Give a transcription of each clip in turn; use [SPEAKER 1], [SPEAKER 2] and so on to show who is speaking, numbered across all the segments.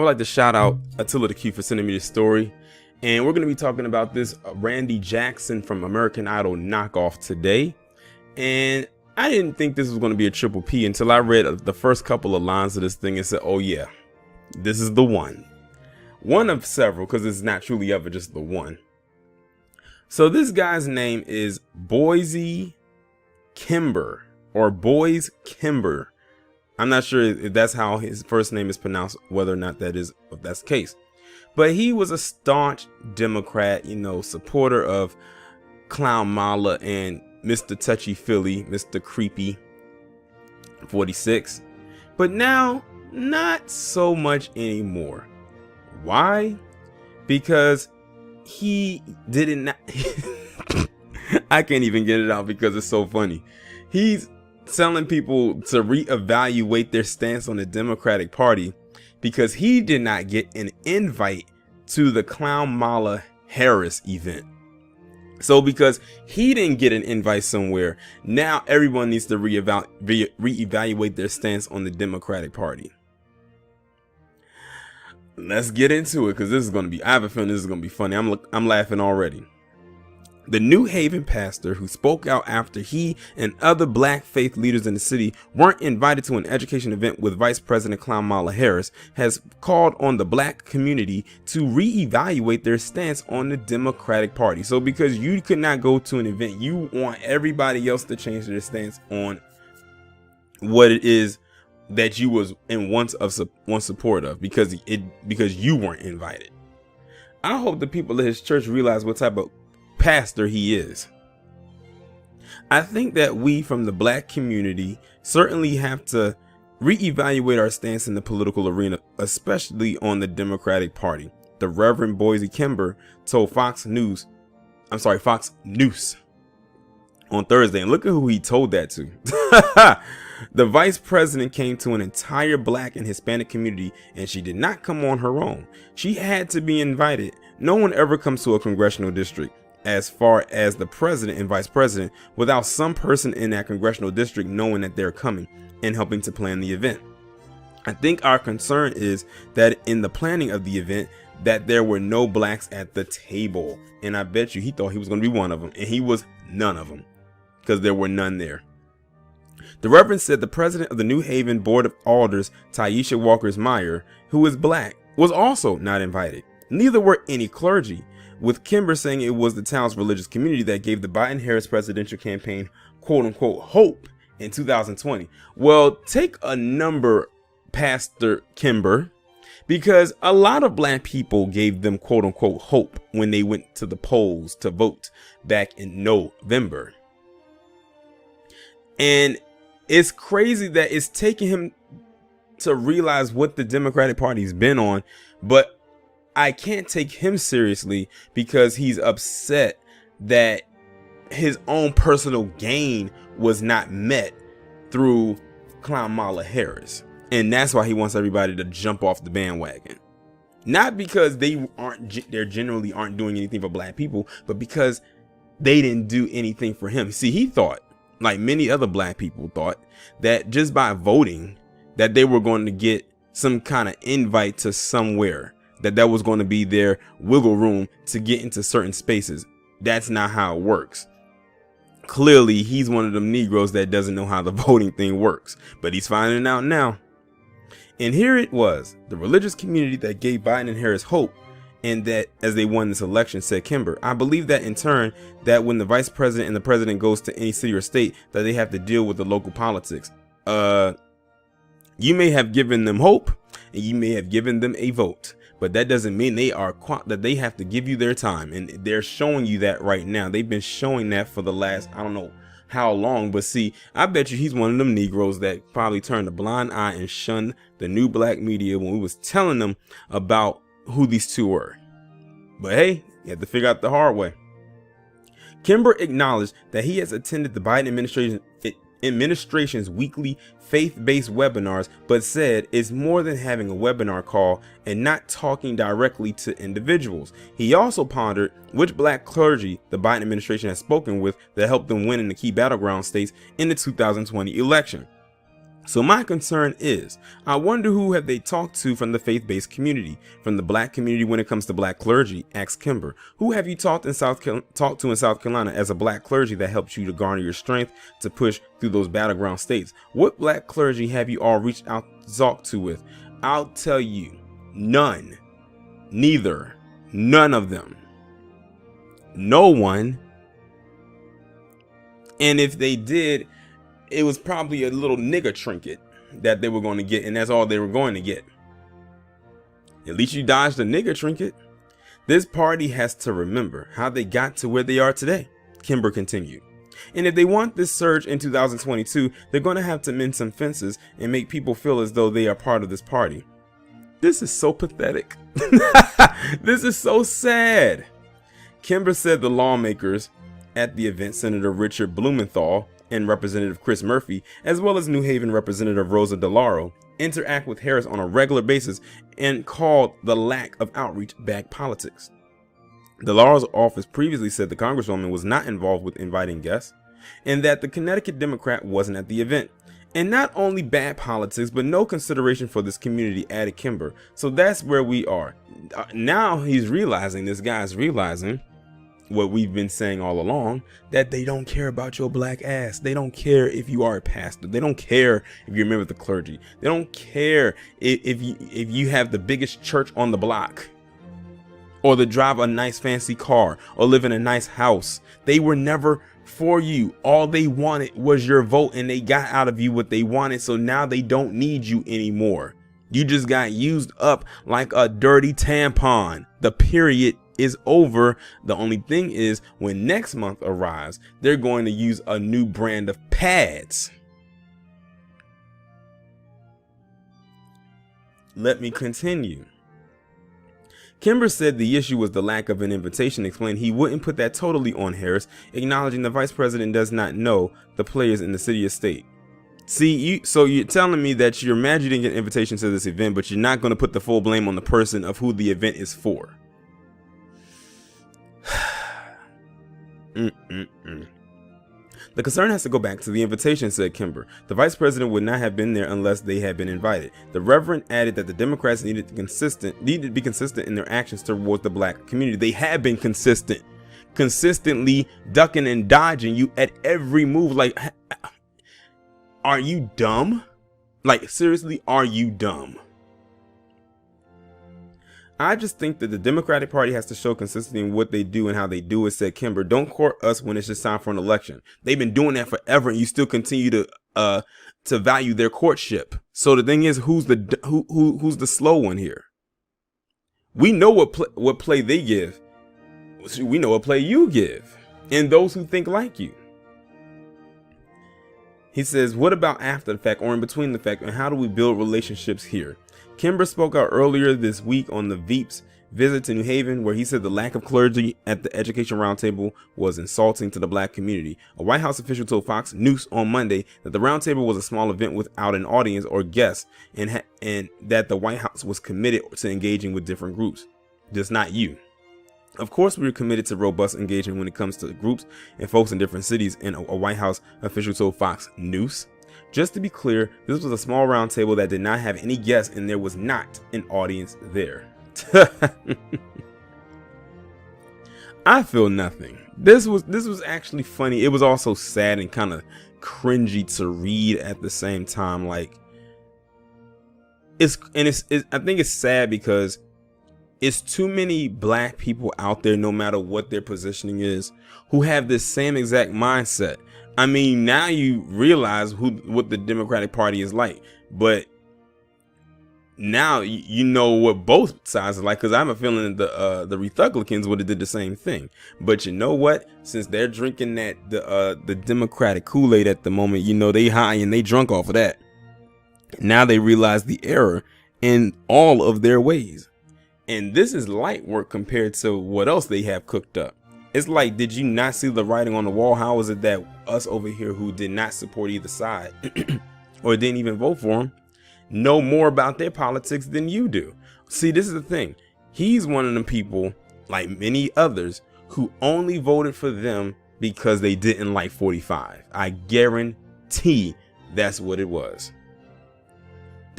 [SPEAKER 1] would like to shout out Attila the Q for sending me this story. And we're going to be talking about this Randy Jackson from American Idol knockoff today. And I didn't think this was going to be a triple P until I read the first couple of lines of this thing and said, oh yeah, this is the one. One of several, because it's not truly ever just the one. So this guy's name is Boise Kimber, or Boise Kimber. I'm not sure if that's how his first name is pronounced, whether or not if that's the case. But he was a staunch Democrat, supporter of Clown Mala and Mr. Touchy Philly, Mr. Creepy 46. But now, not so much anymore. Why? Because he didn't. I can't even get it out because it's so funny. He's telling people to reevaluate their stance on the Democratic Party because he did not get an invite to the Clown Mala Harris event. So because he didn't get an invite somewhere, now everyone needs to reevaluate their stance on the Democratic Party. Let's get into it, because this is going to be, I have a feeling this is going to be funny. I'm laughing already. The New Haven pastor who spoke out after he and other black faith leaders in the city weren't invited to an education event with Vice President Clown Mala Harris has called on the black community to reevaluate their stance on the Democratic Party. So because you could not go to an event, you want everybody else to change their stance on what it is that you was in one support of because you weren't invited. I hope the people of his church realize what type of pastor he is. I think that we from the black community certainly have to reevaluate our stance in the political arena, especially on the Democratic Party. The Reverend Boise Kimber told Fox News on Thursday, and look at who he told that to. The vice president came to an entire black and Hispanic community, and she did not come on her own. She had to be invited. No one ever comes to a congressional district, as far as the president and vice president, without some person in that congressional district knowing that they're coming and helping to plan the event. I think our concern is that in the planning of the event, that there were no blacks at the table. And I bet you he thought he was going to be one of them, and he was none of them, because there were none there. The Reverend said the president of the New Haven Board of Alders, Taisha Walker-Meyer, who is black, was also not invited. Neither were any clergy, with Kimber saying it was the town's religious community that gave the Biden-Harris presidential campaign quote-unquote hope in 2020. Well, take a number, Pastor Kimber, because a lot of black people gave them quote-unquote hope when they went to the polls to vote back in November. And it's crazy that it's taking him to realize what the Democratic Party's been on, but I can't take him seriously because he's upset that his own personal gain was not met through Clown Mala Harris. And that's why he wants everybody to jump off the bandwagon. Not because they generally aren't doing anything for black people, but because they didn't do anything for him. See, he thought, like many other black people thought, that just by voting that they were going to get some kind of invite to somewhere, that was going to be their wiggle room to get into certain spaces. That's not how it works. Clearly, he's one of them Negroes that doesn't know how the voting thing works, but he's finding out now. And here it was, the religious community that gave Biden and Harris hope, and that as they won this election, said Kimber. I believe that in turn, that when the vice president and the president goes to any city or state, that they have to deal with the local politics. You may have given them hope, and you may have given them a vote, but that doesn't mean that they have to give you their time. And they're showing you that right now. They've been showing that for the last, I don't know how long, but see, I bet you he's one of them Negroes that probably turned a blind eye and shunned the new black media when we was telling them about who these two were. But hey, you have to figure out the hard way. Kimber acknowledged that he has attended the Biden administration's weekly faith-based webinars, but said it's more than having a webinar call and not talking directly to individuals. He also pondered which black clergy the Biden administration has spoken with that helped them win in the key battleground states in the 2020 election. So my concern is, I wonder who have they talked to from the faith-based community, from the black community when it comes to black clergy, asked Kimber. Who have you talked to in South Carolina as a black clergy that helps you to garner your strength to push through those battleground states? What black clergy have you all reached out to talk to with? I'll tell you, none, neither, none of them, no one. And if they did, it was probably a little nigger trinket that they were going to get, and that's all they were going to get. At least you dodged the nigger trinket. This party has to remember how they got to where they are today, Kimber continued. And if they want this surge in 2022, they're going to have to mend some fences and make people feel as though they are part of this party. This is so pathetic. This is so sad. Kimber said the lawmakers at the event, Senator Richard Blumenthal and Representative Chris Murphy, as well as New Haven Representative Rosa DeLauro, interact with Harris on a regular basis and called the lack of outreach bad politics. DeLauro's office previously said the Congresswoman was not involved with inviting guests and that the Connecticut Democrat wasn't at the event. And not only bad politics, but no consideration for this community, added Kimber. So that's where we are. Now he's realizing, this guy's realizing what we've been saying all along, that they don't care about your black ass. They don't care if you are a pastor. They don't care if you're a member of the clergy. They don't care if you have the biggest church on the block, or to drive a nice fancy car, or live in a nice house. They were never for you. All they wanted was your vote, and they got out of you what they wanted. So now they don't need you anymore. You just got used up like a dirty tampon. The period is over. The only thing is, when next month arrives, they're going to use a new brand of pads. Let me continue. Kimber said the issue was the lack of an invitation, explained he wouldn't put that totally on Harris, acknowledging the vice president does not know the players in the city or state. See, so you're telling me that you're mad you didn't get an invitation to this event, but you're not going to put the full blame on the person of who the event is for. The concern has to go back to the invitation, said Kimber. The vice president would not have been there unless they had been invited. The Reverend added that the Democrats needed to be consistent in their actions towards the black community. They have been consistently ducking and dodging you at every move. Like, are you dumb? Like, seriously, are you dumb? I just think that the Democratic Party has to show consistency in what they do and how they do it, said Kimber. Don't court us when it's just time for an election. They've been doing that forever, and you still continue to value their courtship. So the thing is, who's the slow one here? We know what play they give. We know what play you give, and those who think like you. He says, what about after the fact or in between the fact, and how do we build relationships here? Kimber spoke out earlier this week on the Veep's visit to New Haven, where he said the lack of clergy at the education roundtable was insulting to the black community. A White House official told Fox News on Monday that the roundtable was a small event without an audience or guests, and that the White House was committed to engaging with different groups, just not you. Of course, we are committed to robust engagement when it comes to groups and folks in different cities, and a White House official told Fox News. Just to be clear, this was a small round table that did not have any guests, and there was not an audience there. I feel nothing. This was actually funny. It was also sad and kind of cringy to read at the same time. Like, I think it's sad because it's too many black people out there, no matter what their positioning is, who have this same exact mindset. I mean, now you realize what the Democratic Party is like, but now you know what both sides are like, because I have a feeling that the Republicans would have did the same thing. But you know what? Since they're drinking the Democratic Kool-Aid at the moment, you know, they high and they drunk off of that. Now they realize the error in all of their ways. And this is light work compared to what else they have cooked up. It's like, did you not see the writing on the wall? How is it that us over here who did not support either side or didn't even vote for them know more about their politics than you do? See, this is the thing. He's one of the people, like many others, who only voted for them because they didn't like 45. I guarantee that's what it was.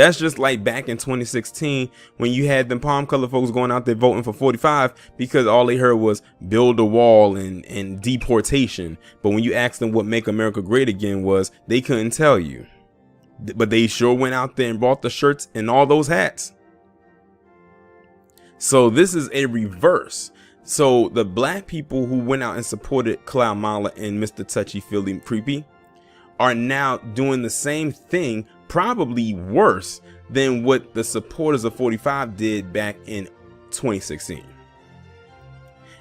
[SPEAKER 1] That's just like back in 2016 when you had them palm color folks going out there voting for 45 because all they heard was build a wall and deportation. But when you asked them what make America great again was, they couldn't tell you. But they sure went out there and bought the shirts and all those hats. So this is a reverse. So the black people who went out and supported Cloud Mala and Mr. Touchy Feely Creepy are now doing the same thing, probably worse than what the supporters of 45 did back in 2016.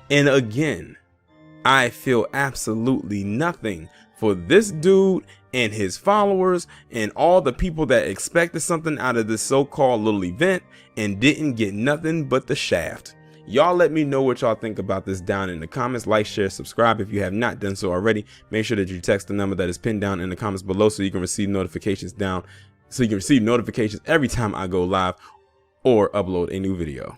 [SPEAKER 1] And again, I feel absolutely nothing for this dude and his followers and all the people that expected something out of this so-called little event and didn't get nothing but the shaft. Y'all let me know what y'all think about this down in the comments. Like, share, subscribe if you have not done so already. Make sure that you text the number that is pinned down in the comments below so you can receive notifications every time I go live or upload a new video.